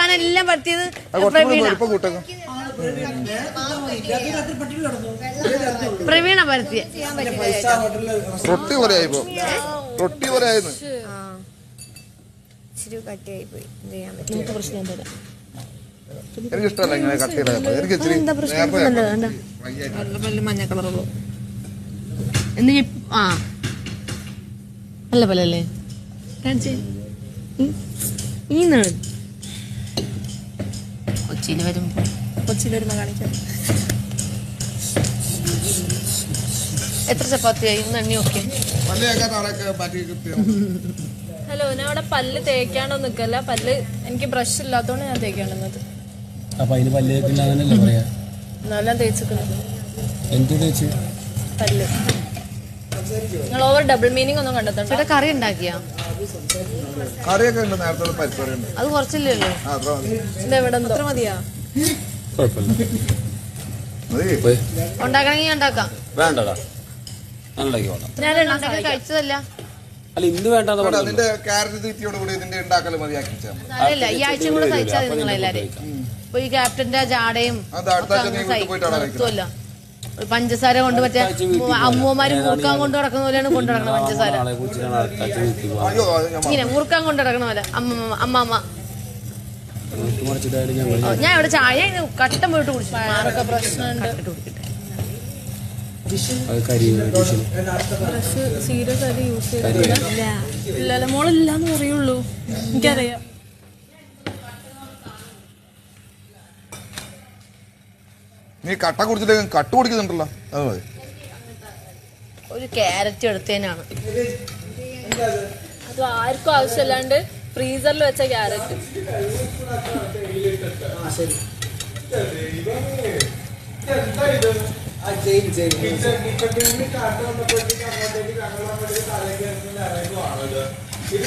സാധനം എല്ലാം പറ്റിയത് പ്രവീണ പരത്തിയ റൊട്ടി പോലെ ആയിപ്പോ റൊട്ടി പോലെ ആയിരുന്നു. ഇച്ചിരി കട്ടിയായി പോയി. എന്ത് ചെയ്യാൻ പറ്റും? നമുക്ക് പ്രശ്നം തരാം. എനിക്ക് ഇഷ്ടമല്ല ഇങ്ങനെ കട്ട് ചെയ്താൽ. എനിക്ക് മഞ്ഞ കളറുള്ളൂ എന്ന് ആ നല്ല പോലെ അല്ലേ കാണിച്ചേ. കൊച്ചിയിൽ വരുമ്പോ കാണിക്കാം. എത്ര ചപ്പാത്തിയായി? എണ്ണി നോക്കി. ഹലോ, ഞാൻ അവിടെ പല്ല് തേക്കാണ്ടോ നിക്കല്ല. പല്ല് എനിക്ക് ബ്രഷ് ഇല്ലാത്തോണ്ട് ഞാൻ തേക്കാണ്ടുന്നത്. നല്ല തേച്ചിട്ടുണ്ട് പല്ല്. നിങ്ങൾ ഓവർ ഡബിൾ മീനിങ് ഒന്നും കണ്ടെത്തണ്ട. കറി ഉണ്ടാക്കിയാ അത് കുറച്ചില്ലല്ലോ. ഇതെവിടെ എത്ര മതിയാ? ഉണ്ടാക്കണമെങ്കിൽ ഉണ്ടാക്കാം. വേണ്ടടാ ഞാൻ കഴിച്ചതല്ല. അല്ല ഇന്ന് വേണ്ടെന്ന് അല്ല ഈ ആഴ്ച കൂടെ കഴിച്ചാൽ മതി നിങ്ങളെല്ലാരും. ഇപ്പൊ ഈ ക്യാപ്റ്റന്റെ ജാടയും നിർത്തുമല്ല. പഞ്ചസാര കൊണ്ട് മറ്റേ അമ്മൂമാര് മുറുക്കാൻ കൊണ്ട് നടക്കുന്ന പോലെയാണ് കൊണ്ടു നടക്കണം പഞ്ചസാര. ഇങ്ങനെ മുറുക്കാൻ കൊണ്ട് നടക്കണ പോലെ അമ്മ. ഞാൻ ഇവിടെ ചായ കട്ടൻ പോയിട്ട് കുടിച്ചു. സീരിയസ് ആയിട്ട് യൂസ് ചെയ്തില്ല. ഇല്ലല്ല മോളില്ലാന്ന് പറയുള്ളൂ. എനിക്കറിയാം. നീ കട്ട കുടിച്ചിട്ട് കട്ട് കുടിക്കുന്നുണ്ടല്ലോ. അത് മതി. ഒരു ക്യാരറ്റ് എടുത്തേനാണ്. അത് ആർക്കും ആവശ്യമില്ലാണ്ട് ഫ്രീസറിൽ വെച്ച ക്യാരറ്റ്.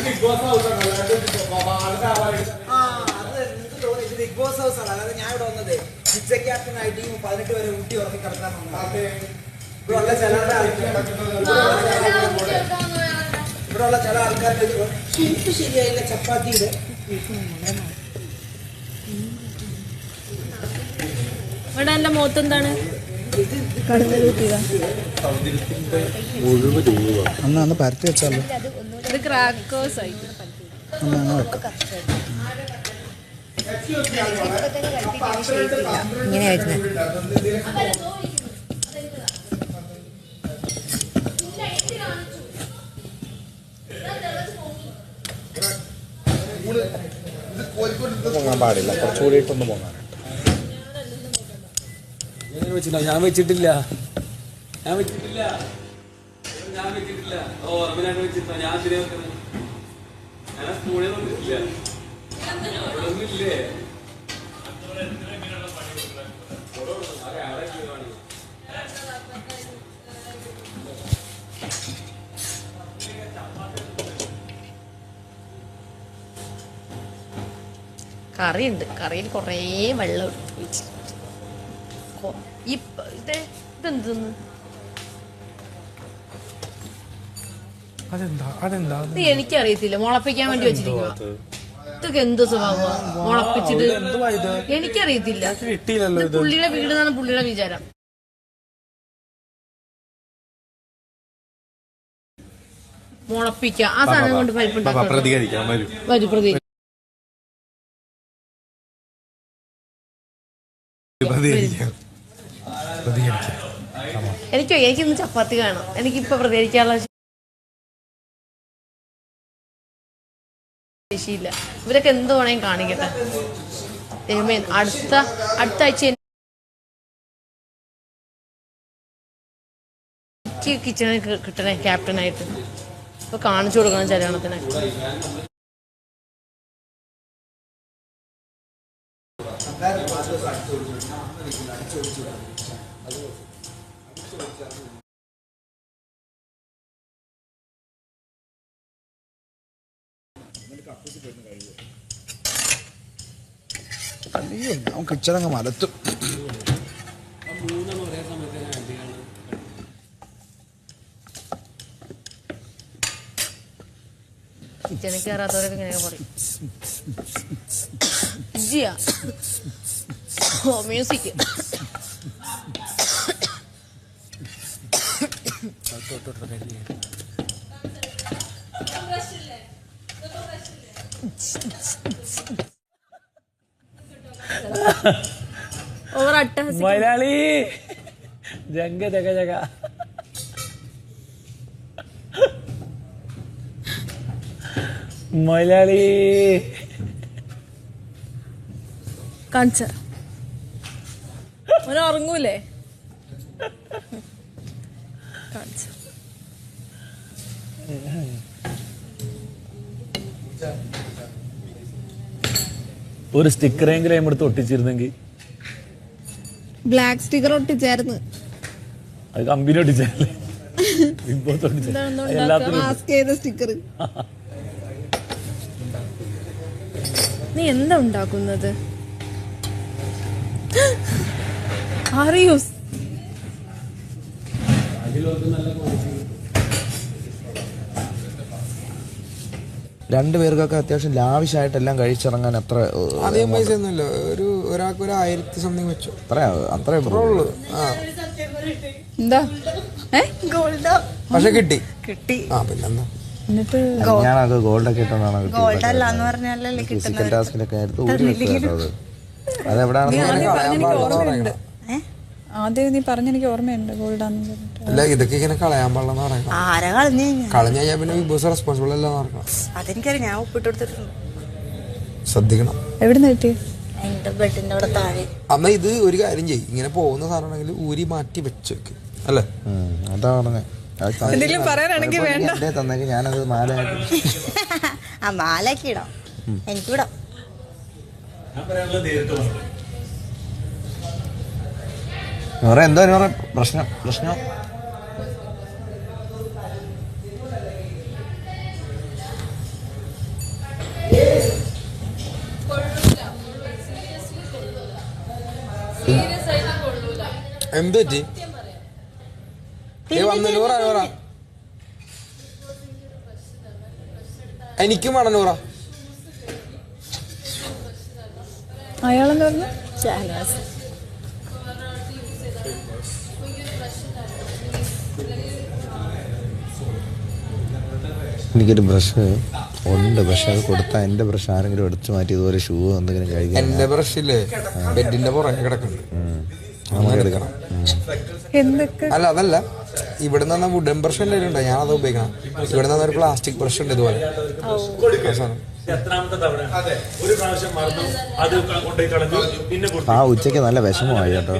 ബിഗ് ബോസ് ഹൗസ് ആണ്. അതായത് ഞാൻ ഇവിടെ വന്നത് ക്യാപ്റ്റനായിട്ട് 18 വരെ ഊട്ടി ഉറക്കി കിടക്കാറുണ്ട്. ഇവിടെയുള്ള ചില ആൾക്കാരുടെ ഷേപ്പ് ശരിയായില്ല. ചപ്പാത്തിയുടെ ഇവിടെ എന്റെ മുഖത്ത് എന്താണ്? അന്ന് പരത്തി വെച്ചാലോ. ഇത് ക്രാക്കേഴ്സ് ആയി. ഇങ്ങനെ വരുന്നത് പോകാൻ പാടില്ല. കുറച്ചുകൂടി ഇട്ടൊന്ന് പോകാൻ. ഞാൻ വെച്ചിട്ടില്ല. കറിയുണ്ട്. കറിയിൽ കുറേ വെള്ളം ഇതെന്തെന്ന് എനിക്കറിയത്തില്ല. മുളപ്പിക്കാൻ വേണ്ടി വെച്ചിരിക്കുക. ഇതൊക്കെ എന്ത് സ്വഭാവമാണ് മുളപ്പിച്ചിട്ട്? എനിക്കറിയത്തില്ല. പുള്ളിയുടെ വീടെന്നാണ് പുള്ളിയുടെ വിചാരം. മുളപ്പിക്ക ആ സാധനം കൊണ്ട് പരിപ്പുണ്ടാക്കാം. വരും എനിക്കിന്ന് ചപ്പാത്തി കാണാം. എനിക്കിപ്പൊ പ്രതികരിക്കാനുള്ള ശേഷിയില്ല. ഇവരൊക്കെ എന്ത് വേണേലും കാണിക്കട്ടെ. അടുത്ത ആഴ്ച എനിക്ക് കിച്ചണിൽ കിട്ടണേ ക്യാപ്റ്റനായിട്ട്. ഇപ്പൊ കാണിച്ചു കൊടുക്കണം ചലനത്തിന്. അയ്യോ ഞാൻ കിച്ചണങ്ങ് മലത്തും. കിച്ചണിൽ കയറാത്തവരൊക്കെ ഇങ്ങനെ പറയും. ബുജ്ജിയ. ഓ മ്യൂസിക്. മലയാളി ജഗ ജഗ ജഗ. മലയാളി കാണിച്ച ഉറങ്ങൂലേ? കാണിച്ച ഒരു സ്റ്റിക്കറെങ്കിലും എടുത്ത് ഒട്ടിച്ചിരുന്നെങ്കിൽ. ബ്ലാക്ക് സ്റ്റിക്കർ ഒട്ടിച്ചായിരുന്നു. അത് കമ്പനി ഒട്ടിച്ചല്ലേ? മാസ്ക് ചെയ്ത സ്റ്റിക്കർ. നീ എന്താ ഉണ്ടാക്കുന്നത്? അറിയൂസ് രണ്ടുപേർക്കൊക്കെ അത്യാവശ്യം ലാവിഷായിട്ടെല്ലാം കഴിച്ചിറങ്ങാൻ അത്ര അധികം പൈസ ഒന്നുമില്ല. ഒരാൾക്ക് 1000 സംതിങ് വെച്ചു. അത്രേ ഉള്ളൂ. എന്താ പക്ഷെ കിട്ടി. പിന്നെന്താ? ഞാനത് ഗോൾഡൊക്കെ ഇട്ടാണ് ചിക്കൻ ടാസ്കിലൊക്കെ എടുത്ത് ഊരി വെച്ചത്. അതെവിടാണെന്ന് ആദ്യം നീ പറഞ്ഞെനിക്ക് ഓർമ്മയുണ്ട് ഗോൾഡാന്ന്. അല്ല, ഇതൊക്കെ ഇങ്ങനെ കളയാൻ പാടില്ലെന്ന് പറയുന്നത്. കളഞ്ഞു കഴിഞ്ഞാൽ പിന്നെ ബിഗ് ബോസ് റെസ്പോൺസിബിൾ അല്ല അതെനിക്കറിയാം, ഞാൻ ഒപ്പിട്ട് കൊടുത്തിട്ടുണ്ട്. ശ്രദ്ധിക്കണം. എവിടുന്ന് കിട്ടി? അമ്മ ഇത് ഒരു കാര്യം ചെയ്യും, ഇങ്ങനെ പോകുന്ന സാധനമാണെങ്കിൽ ഊരി മാറ്റി വെച്ചേക്ക് അല്ലേ? അതാ പറഞ്ഞേ. എന്തെങ്കിലും പറയാനാണെങ്കിൽ വേണ്ട. തന്നേക്ക് ഞാനത് മാലയാക്കി ഇടാം. എനിക്ക് വിടാം. എന്താ പ്രശ്നം? എന്ത് പറ്റി? വന്നു നൂറ. എനിക്കും വേണം നൂറ. അയാളെന്ന് പറഞ്ഞു എനിക്കൊരു ബ്രഷ് ഉണ്ട്, പക്ഷെ അത് കൊടുത്താൽ എന്റെ ബ്രഷ് ആരെങ്കിലും എടുത്തു മാറ്റി ഇതുപോലെ ഷൂ എന്തെങ്കിലും കഴിക്കാൻ. എന്റെ ബ്രഷില്ലേ ബെഡിന്റെ പുറകെ കിടക്കുന്നുണ്ട്, എടുക്കണം. അല്ല അതല്ല, ഇവിടെ നിന്ന് വുഡൻ ബ്രഷ് എന്തെങ്കിലും ഉണ്ടോ? ഞാനത് ഉപയോഗിക്കണം. ഇവിടെ നിന്ന് ഒരു പ്ലാസ്റ്റിക് ബ്രഷ് ഉണ്ട് ഇതുപോലെ. ആ ഉച്ചക്ക് നല്ല വിഷമമായി കേട്ടോ.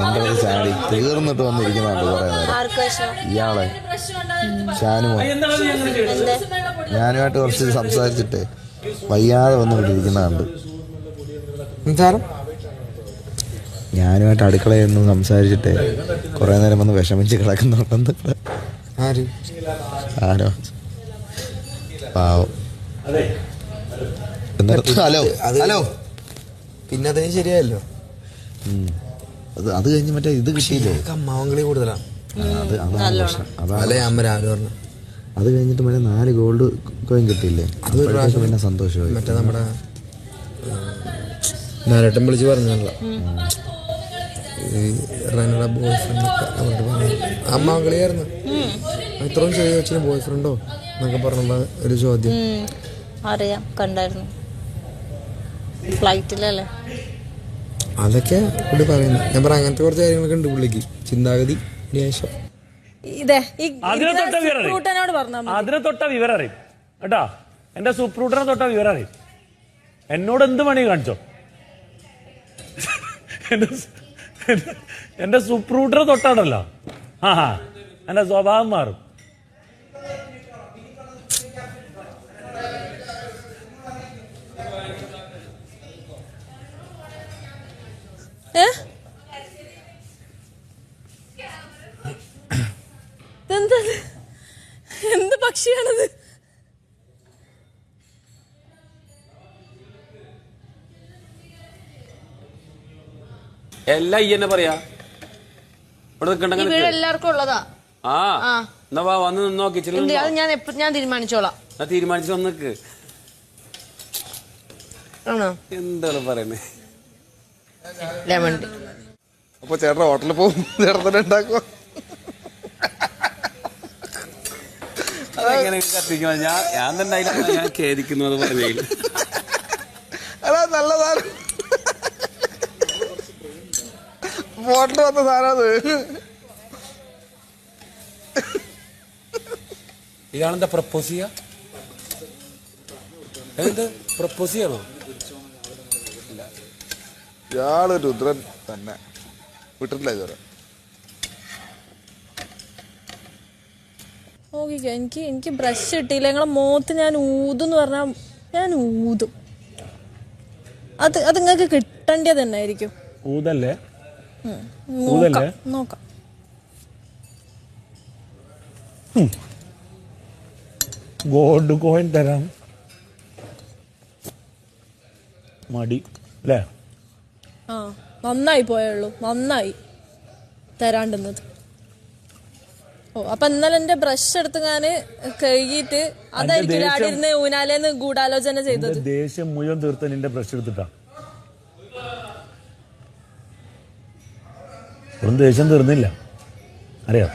എന്റെ ഒരു ചാടി തീർന്നിട്ട് വന്നിരിക്കുന്നുണ്ട് കുറെ നേരം. ഇയാളെ ഞാനുമായിട്ട് കുറച്ച് സംസാരിച്ചിട്ട് വയ്യാതെ വന്നിട്ടിരിക്കുന്നുണ്ട്. ഞാനുമായിട്ട് അടുക്കളയിൽ നിന്ന് സംസാരിച്ചിട്ട് കുറെ നേരം വന്ന് വിഷമിച്ച് കിടക്കുന്നുണ്ടെന്ന്. ആരോ പാവം. ഹലോ പിന്നെ അതിന് ശരിയായല്ലോ. അത് കഴിഞ്ഞ് മറ്റേ ഇത് കിട്ടിയില്ലേ? അമ്മാവങ്കളി കൂടുതലാണ്. അതല്ലേ അമ്മ രാവിലെ പറഞ്ഞു. അത് കഴിഞ്ഞിട്ട് മറ്റേ 4 ഗോൾഡ് കോയിൻ കിട്ടിയില്ലേ? അത് പിന്നെ സന്തോഷമായി. മറ്റേ നമ്മുടെ നാരട്ടം വിളിച്ച് പറഞ്ഞല്ലോ, റനയുടെ ബോയ് ഫ്രണ്ടൊക്കെ അവരുടെ പറഞ്ഞു. അമ്മാവങ്കളിയായിരുന്നു. ഇത്രയും ചെറിയ വെച്ചിന് ബോയ് ഫ്രണ്ടോ എന്നൊക്കെ പറഞ്ഞുള്ള ഒരു ചോദ്യം. അറിയാം, കണ്ടായിരുന്നു ഫ്ലൈറ്റിലല്ലേ. അതൊക്കെ പുള്ളി പറയുന്നത്. ഞാൻ പറയാം, അങ്ങനത്തെ കുറച്ച് കാര്യങ്ങളൊക്കെ ഉണ്ട് പുള്ളിക്ക്, ചിന്താഗതി ന്യായം. അതിനെ തൊട്ട വിവരം അറിയും കേട്ടാ. എന്റെ സുപ്രൂട്ടനെ തൊട്ട വിവരം അറിയും. എന്നോട് എന്ത് പണി കാണിച്ചോ? എന്റെ സുപ്രൂട്ടറെ തൊട്ടാണല്ലോ. എന്റെ സ്വഭാവം മാറും. എന്ത് പക്ഷിയാണത്? എല്ലാം ഈ തന്നെ പറയാ. എല്ലാവർക്കും ഉള്ളതാ. എന്നാ വന്ന് നോക്കി ഞാൻ തീരുമാനിച്ചോളാം. തീരുമാനിച്ചു വന്നിക്ക്. ആണോ? എന്താണ് പറയുന്നത്? Lemon tea. അപ്പൊ ചേട്ടൻ ഹോട്ടലിൽ പോകും, ചേട്ടൻ തന്നെ ഉണ്ടാക്കുക. അതെങ്ങനെ കത്തിക്കണം? ഞാൻ തന്നെ ഞാൻ ഖേദിക്കുന്നു അത് പറഞ്ഞതിൽ. അതാ നല്ല സാധനം, ഹോട്ടലിൽ വന്ന സാധനം അത്. ഇയാളെന്താ പ്രപ്പോസ് ചെയ്യാ? എന്ത് പ്രപ്പോസ് ചെയ്യണോ? ഇയാള് രുദ്രൻ തന്നെ വിട്ടിട്ടില്ല ഇതുവരെ. നോക്കിക്കോ, എനിക്ക് ബ്രഷ് കിട്ടിയില്ല. നിങ്ങളെ മുഖത്ത് ഞാൻ ഊതെന്ന് പറഞ്ഞാൽ ഞാൻ ഊതും. അത് നിങ്ങൾക്ക് കിട്ടേണ്ടത് തന്നെ ആയിരിക്കും. ഊതല്ലേ? നോക്കാം. ഗോൾഡ് കോയിൻ തരാം. മടി അല്ലേ? ആ, നന്നായി പോയുള്ളൂ, നന്നായി തരാണ്ടുന്നത്. ഓ, അപ്പൊ ഇന്നലെ എന്റെ ബ്രഷ് എടുത്ത് ഞാൻ കഴുകിയിട്ട് അതായിരിക്കും അവിടെ ഇരുന്ന് ഊനാലേന്ന് ഗൂഢാലോചന ചെയ്തത്. ദേഷ്യം മുഴുവൻ തീർത്ത നിന്റെ ബ്രഷ് എടുത്തിട്ടാ. ഒന്നും ദേഷ്യം തീർന്നില്ല, അറിയാം.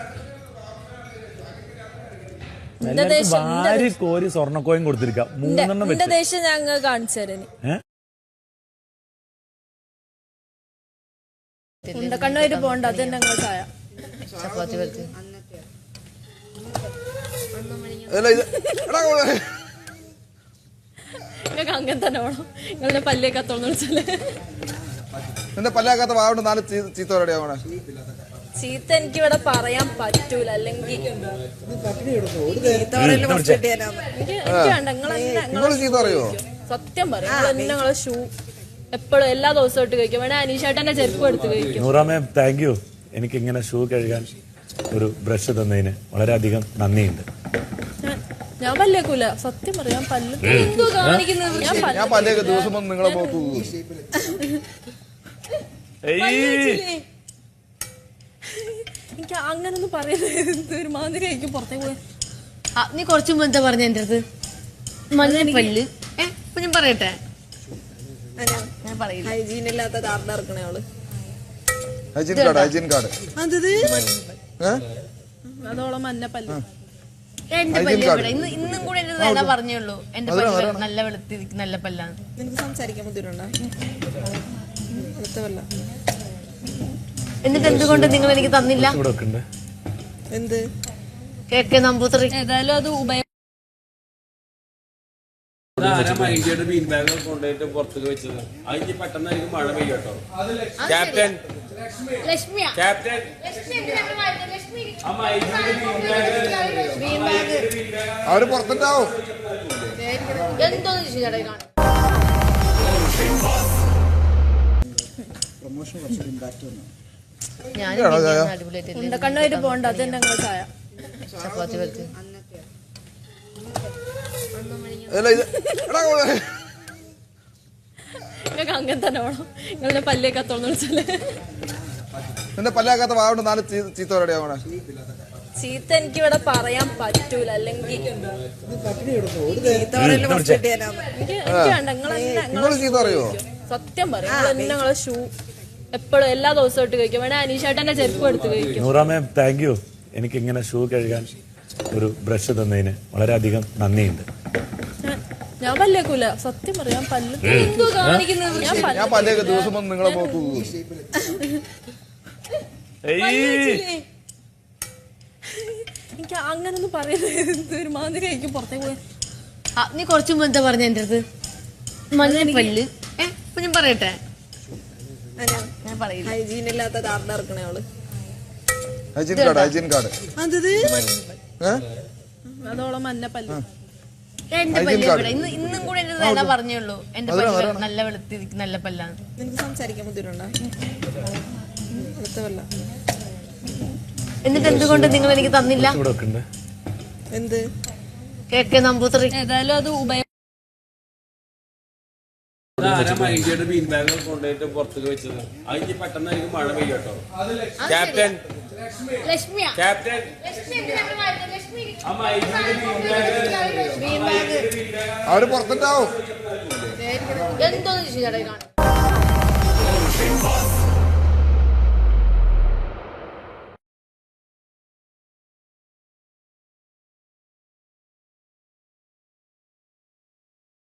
ഭാര്യ കോരി സ്വർണ്ണക്കോയും കൊടുത്തിരിക്കാം. 3 എന്റെ ദേഷ്യം ഞങ്ങൾ കാണിച്ചു തരാൻ. കണ്ണുമായിട്ട് പോകണ്ട, അത് തന്നെ ഞങ്ങൾ ചായ. നിങ്ങൾക്ക് അങ്ങനെ തന്നെ വേണം. നിങ്ങളുടെ പല്ലേക്ക് അത്തോന്ന് വിളിച്ചാല് നിന്റെ പല്ലാക്കാത്ത വാവുണ്ട് 4 ചീത്ത റെഡിയാവണേ. ചീത്ത എനിക്ക് ഇവിടെ പറയാൻ പറ്റൂല, അല്ലെങ്കിൽ എനിക്ക് ചീത്ത അറിയോ? സത്യം പറയും. ഞങ്ങളെ ഷൂ എപ്പോഴും എല്ലാ ദിവസവും ഇട്ട് കഴിക്കും. വേണേ അനീഷേട്ടന്റെ ചെരുപ്പ് എടുത്ത് കഴിക്കും. നൂറാമേ, താങ്ക് യു. എനിക്ക് ഇങ്ങനെ ഷൂ കഴുകാൻ ഒരു ബ്രഷ് തന്നതിന് വളരെയധികം നന്ദിയുണ്ട്. ഞാൻ പല്ലേക്കൂല, സത്യം പറയാം. പല്ല് ഞാൻ പല്ലേക്ക് ദിവസം വന്ന് നിങ്ങളെ നോക്കൂ. എനിക്ക് അങ്ങനൊന്നും പറയുന്നത് ഒരു മാതിരി ആയിരിക്കും. പുറത്തേക്ക് പോയി നീ കുറച്ചു മുമ്പ് എന്താ പറഞ്ഞ എന്റെ അടുത്ത്? മഞ്ഞ പല്ല്. ഞാൻ പറയട്ടെ, ഞാൻ പറയില്ല. ഹൈജീൻ ഇല്ലാത്ത കാർഡ് ഇറക്കണേ അവള്. ഹൈജീൻ കാർഡ് അതോളം മഞ്ഞ പല്ല്. എന്റെ പല്ല് ഇവിടെ ഇന്നും കൂടെ എന്റെ നേതാ പറഞ്ഞുള്ളൂ. എന്റെ പല്ല് നല്ല വെളുത്തി നല്ല പല്ലാണ്. നിനക്ക് സംസാരിക്കാൻ ബുദ്ധിമുട്ടുണ്ടോ? എന്നിട്ട് എന്തുകൊണ്ട് നിങ്ങൾ എനിക്ക് തന്നില്ല? എന്ത് കേക്ക് നമ്പൂതിരി? ഏതായാലും അത് ബീൻ ബാഗ് കൊണ്ടുപോയിട്ട് പുറത്തേക്ക് വെച്ചത്. അതിന് പെട്ടെന്നായിരിക്കും മഴ പെയ്യട്ടോ. ക്യാപ്റ്റൻ ക്യാപ്റ്റൻ അവര് പുറത്തുണ്ടാവും. എന്തോന്ന് ചേട്ടാ കാണാം. ഞാൻ കണ്ണുമായിട്ട് പോകണ്ട, അത് തന്നെ ഞങ്ങൾ ചായ. ചപ്പാത്തി വരച്ച് നിങ്ങൾക്ക് അങ്ങനെ തന്നെ വേണം. നിങ്ങളുടെ പല്ലേക്ക് അത്തോന്ന് വിളിച്ചാല് നിന്റെ പല്ലാക്കാത്ത വാവുണ്ട് 4 ചീത്ത റെഡിയാവണേ. ചീത്ത എനിക്ക് ഇവിടെ പറയാൻ പറ്റൂല, അല്ലെങ്കിൽ ചീത്ത അറിയോ? സത്യം പറയും. ഞങ്ങളെ ഷൂ എപ്പോഴും എല്ലാ ദിവസവും ഇട്ട് കഴിക്കും. വേണേ അനീഷേട്ടന്റെ ചെരുപ്പ് എടുത്ത് കഴിക്കും. നൂറാമേ, താങ്ക് യു. എനിക്ക് ഇങ്ങനെ ഷൂ കഴുകാൻ ഒരു ബ്രഷ് തന്നതിന് വളരെയധികം നന്ദിയുണ്ട്. ഞാൻ പല്ലേക്കൂല, സത്യം പറയാം. പല്ല് ഞാൻ പല്ലേക്ക് ദിവസം വന്ന് നിങ്ങളെ നോക്കൂ. എനിക്ക് അങ്ങനൊന്നും പറയുന്നത് ഒരു മാതിരി ആയിരിക്കും. പുറത്തേക്ക് പോയി നീ കുറച്ചു മുമ്പ് എന്താ പറഞ്ഞ എന്റെ അടുത്ത്? മഞ്ഞ പല്ല്. ഞാൻ പറയട്ടെ, ഞാൻ പറയില്ല. ഹൈജീൻ ഇല്ലാത്ത കാർഡ് ഇറക്കണേ അവള്. ഹൈജീൻ കാർഡ് അതോളം മഞ്ഞ പല്ല്. എന്റെ പല്ല് ഇവിടെ ഇന്നും കൂടെ എന്റെ നേതാ പറഞ്ഞുള്ളൂ. എന്റെ പല്ല് നല്ല വെളുത്തി നല്ല പല്ലാണ്. നിനക്ക് സംസാരിക്കാൻ ബുദ്ധിമുട്ടുണ്ടോ? എന്നിട്ട് എന്തുകൊണ്ട് നിങ്ങൾ എനിക്ക് തന്നില്ല? എന്ത് കേക്ക് നമ്പൂതിരി? ഏതായാലും അത് ബീൻ ബാഗ് കൊണ്ടുപോയിട്ട് പുറത്തേക്ക് വെച്ചത്. അതിന് പെട്ടെന്നായിരിക്കും മഴ പെയ്യട്ടോ. ക്യാപ്റ്റൻ ക്യാപ്റ്റൻ അവര് പുറത്തുണ്ടാവും. എന്തോന്ന് ചേട്ടാ കാണും